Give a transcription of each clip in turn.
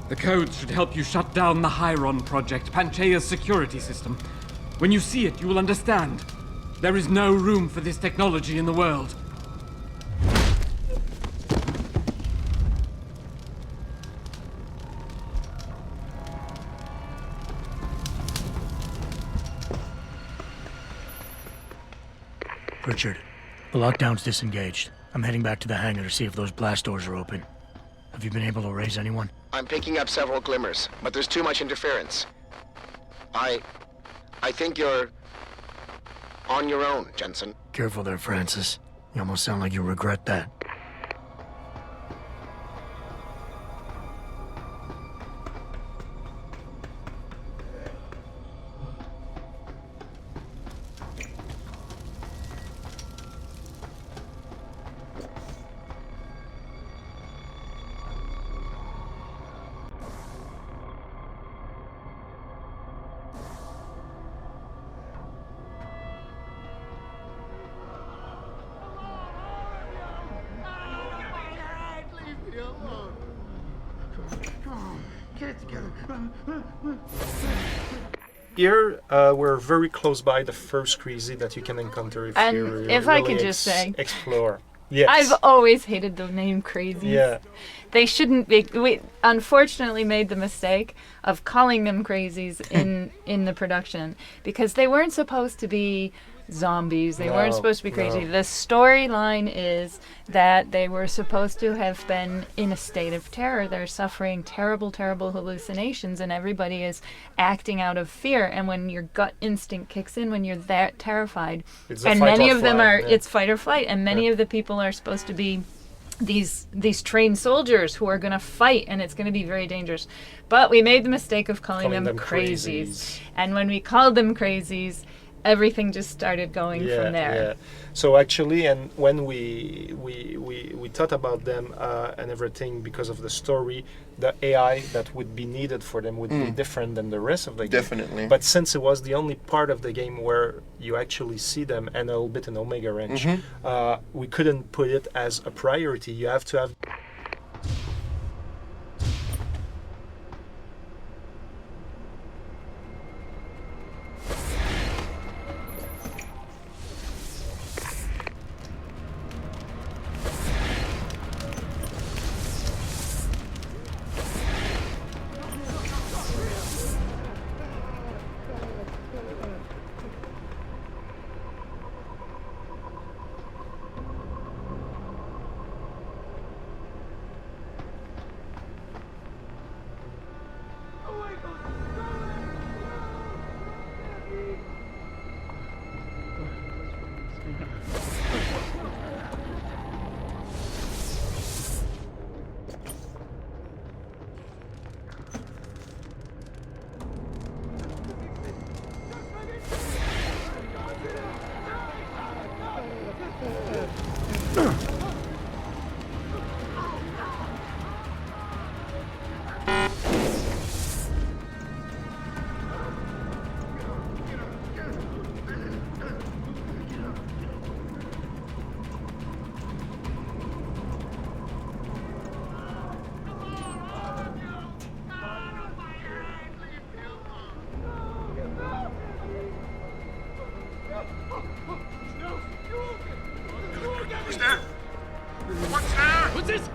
The codes should help you shut down the Hyron project, Panchaea's security system. When you see it, you will understand. There is no room for this technology in the world. Richard, the lockdown's disengaged. I'm heading back to the hangar to see if those blast doors are open. Have you been able to raise anyone? I'm picking up several glimmers, but there's too much interference. I think you're on your own, Jensen. Careful there, Francis. You almost sound like you regret that. Here, we're very close by the first crazy that you can encounter if And you if I could just say, explore. Yes. I've always hated the name Crazies. Yeah. They shouldn't be. We unfortunately made the mistake of calling them Crazies in the production because they weren't supposed to be zombies. They weren't supposed to be crazy. No. The storyline is that they were supposed to have been in a state of terror. They're suffering terrible, terrible hallucinations, and everybody is acting out of fear. And when your gut instinct kicks in, when you're that terrified, It's a and fight many or of them flight, are, yeah. it's fight or flight, and many of the people are supposed to be these trained soldiers who are going to fight, and it's going to be very dangerous. But we made the mistake of calling them crazies. And when we called them crazies, everything just started going from there. Yeah. So actually, and when we thought about them and everything because of the story, the AI that would be needed for them would be different than the rest of the game. Definitely. But since it was the only part of the game where you actually see them and a little bit in Omega Ranch, we couldn't put it as a priority. You have to have. Who's there? What's there? What's this?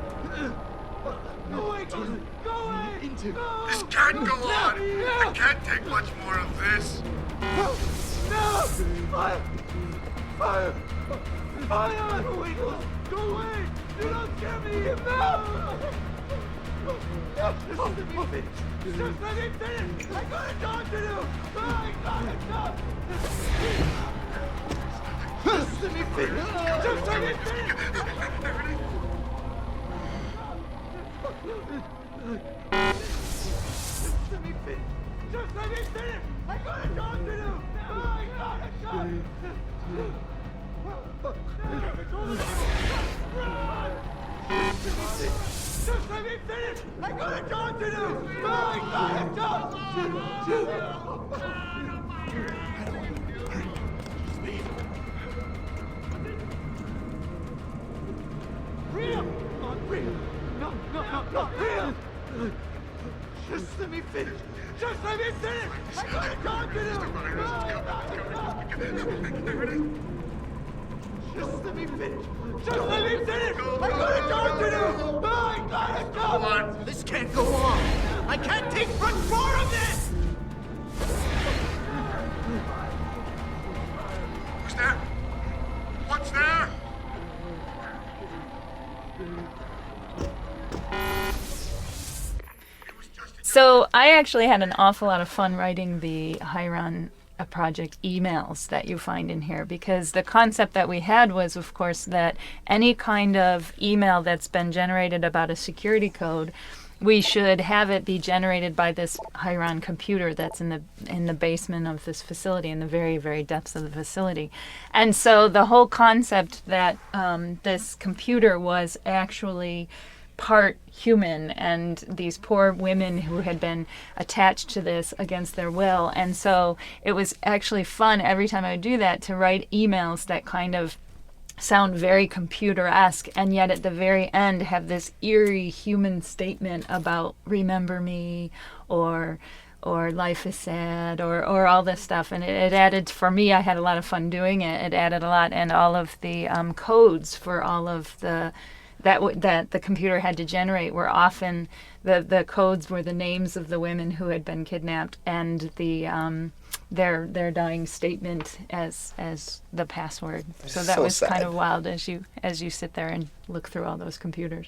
This can't go on. I can't take much more of this. Just let me finish! Just let me finish! I gotta talk to him! There it is! Just let me finish! Just let me finish! I gotta talk to him! I gotta talk! Come on! This can't go on! I can't take much more of this! Who's there? What's there? So I actually had an awful lot of fun writing the Hyron project emails that you find in here, because the concept that we had was, of course, that any kind of email that's been generated about a security code, we should have it be generated by this Hyron computer that's in the basement of this facility, in the very, very depths of the facility. And so the whole concept that this computer was actually part human, and these poor women who had been attached to this against their will. And so it was actually fun every time I would do that to write emails that kind of sound very computer-esque, and yet at the very end have this eerie human statement about remember me, or life is sad, or all this stuff. And it added, for me, I had a lot of fun doing it. It added a lot, and all of the codes for all of the that the computer had to generate were often the codes were the names of the women who had been kidnapped, and the their dying statement as the password. So that So was kind sad. of wild as you sit there and look through all those computers.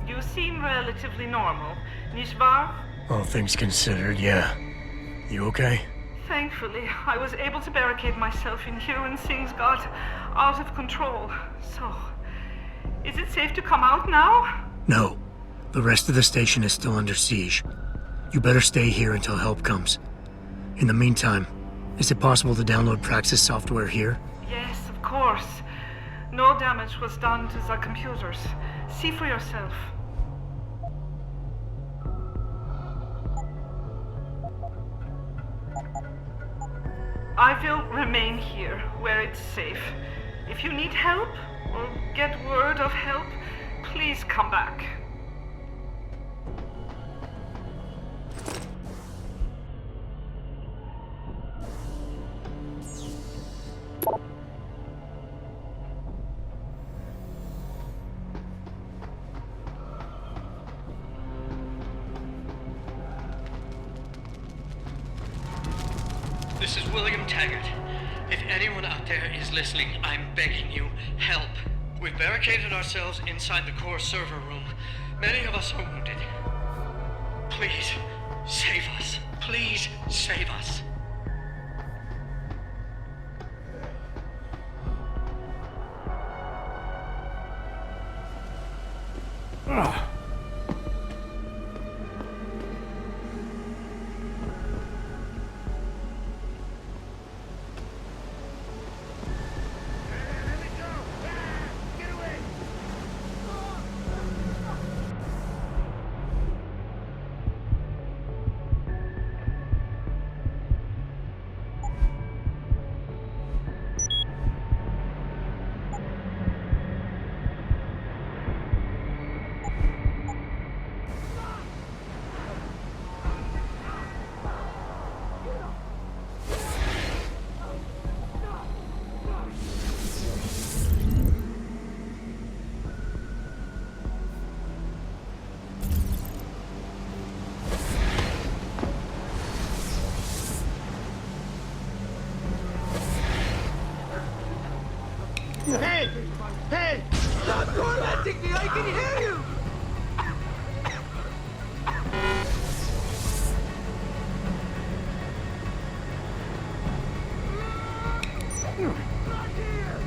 You seem relatively normal, nicht wahr? All things considered, yeah. You okay? Thankfully, I was able to barricade myself in here when things got out of control. So, is it safe to come out now? No. The rest of the station is still under siege. You better stay here until help comes. In the meantime, is it possible to download Praxis software here? Yes, of course. No damage was done to the computers. See for yourself. I will remain here, where it's safe. If you need help, or get word of help, please come back. This is William Taggart. If anyone out there is listening, I'm begging you, help. We've barricaded ourselves inside the core server room. Many of us are wounded. Please, save us. Please, save us. Hey! Hey! Stop tormenting me! I can hear you! Not here!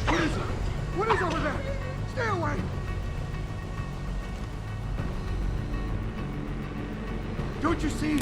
What is it? What is over there? Stay away! Don't you see?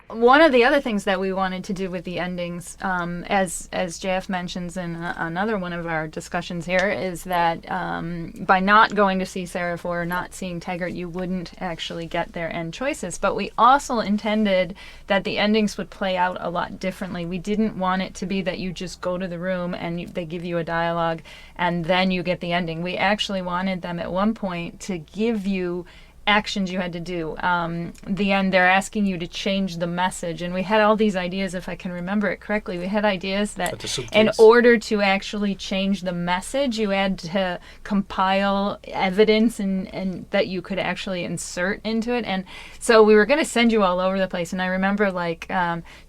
One of the other things that we wanted to do with the endings, as JF mentions in another one of our discussions here, is that by not going to see Seraphor or not seeing Taggart, you wouldn't actually get their end choices. But we also intended that the endings would play out a lot differently. We didn't want it to be that you just go to the room and they give you a dialogue and then you get the ending. We actually wanted them at one point to give you actions you had to do. The end, they're asking you to change the message, and we had all these ideas, if I can remember it correctly. We had ideas that in order to actually change the message, you had to compile evidence and that you could actually insert into it. And so we were going to send you all over the place. And I remember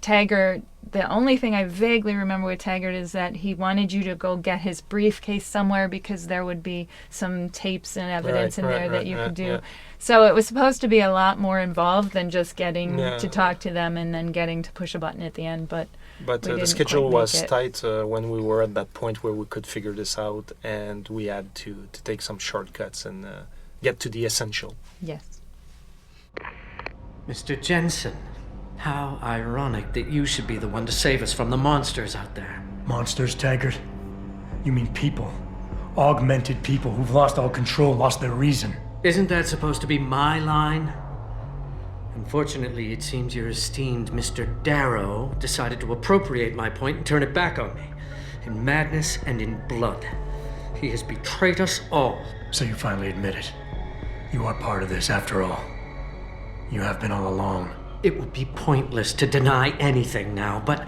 Taggart, the only thing I vaguely remember with Taggart is that he wanted you to go get his briefcase somewhere because there would be some tapes and evidence in there that you could do. Yeah. So it was supposed to be a lot more involved than just getting to talk to them and then getting to push a button at the end. But the schedule was tight when we were at that point where we could figure this out, and we had to take some shortcuts and get to the essential. Yes. Mr. Jensen. How ironic that you should be the one to save us from the monsters out there. Monsters, Taggart? You mean people. Augmented people who've lost all control, lost their reason. Isn't that supposed to be my line? Unfortunately, it seems your esteemed Mr. Darrow decided to appropriate my point and turn it back on me. In madness and in blood. He has betrayed us all. So you finally admit it. You are part of this, after all. You have been all along. It would be pointless to deny anything now, but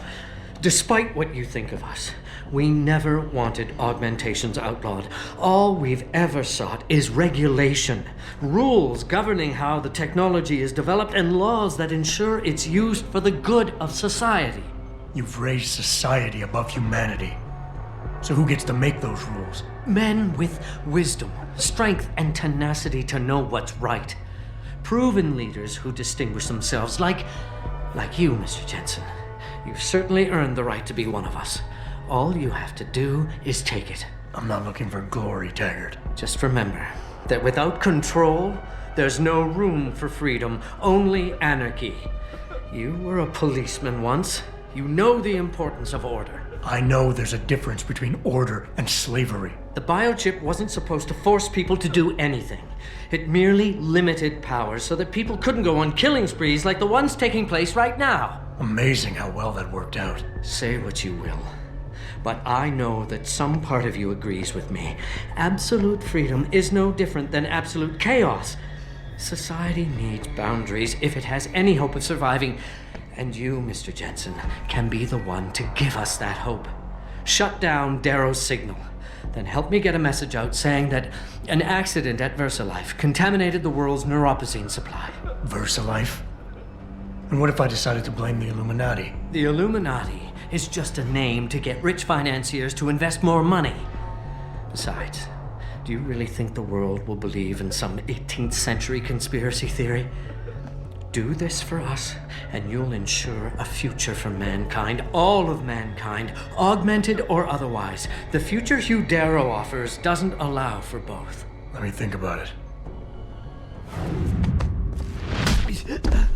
despite what you think of us, we never wanted augmentations outlawed. All we've ever sought is regulation, rules governing how the technology is developed, and laws that ensure its use for the good of society. You've raised society above humanity. So who gets to make those rules? Men with wisdom, strength, and tenacity to know what's right. Proven leaders who distinguish themselves, like you, Mr. Jensen. You've certainly earned the right to be one of us. All you have to do is take it. I'm not looking for glory, Taggart. Just remember that without control, there's no room for freedom, only anarchy. You were a policeman once. You know the importance of order. I know there's a difference between order and slavery. The biochip wasn't supposed to force people to do anything. It merely limited powers so that people couldn't go on killing sprees like the ones taking place right now. Amazing how well that worked out. Say what you will, but I know that some part of you agrees with me. Absolute freedom is no different than absolute chaos. Society needs boundaries if it has any hope of surviving. And you, Mr. Jensen, can be the one to give us that hope. Shut down Darrow's signal. Then help me get a message out saying that an accident at VersaLife contaminated the world's neuropozyne supply. VersaLife? And what if I decided to blame the Illuminati? The Illuminati is just a name to get rich financiers to invest more money. Besides, do you really think the world will believe in some 18th century conspiracy theory? Do this for us, and you'll ensure a future for mankind, all of mankind, augmented or otherwise. The future Hugh Darrow offers doesn't allow for both. Let me think about it.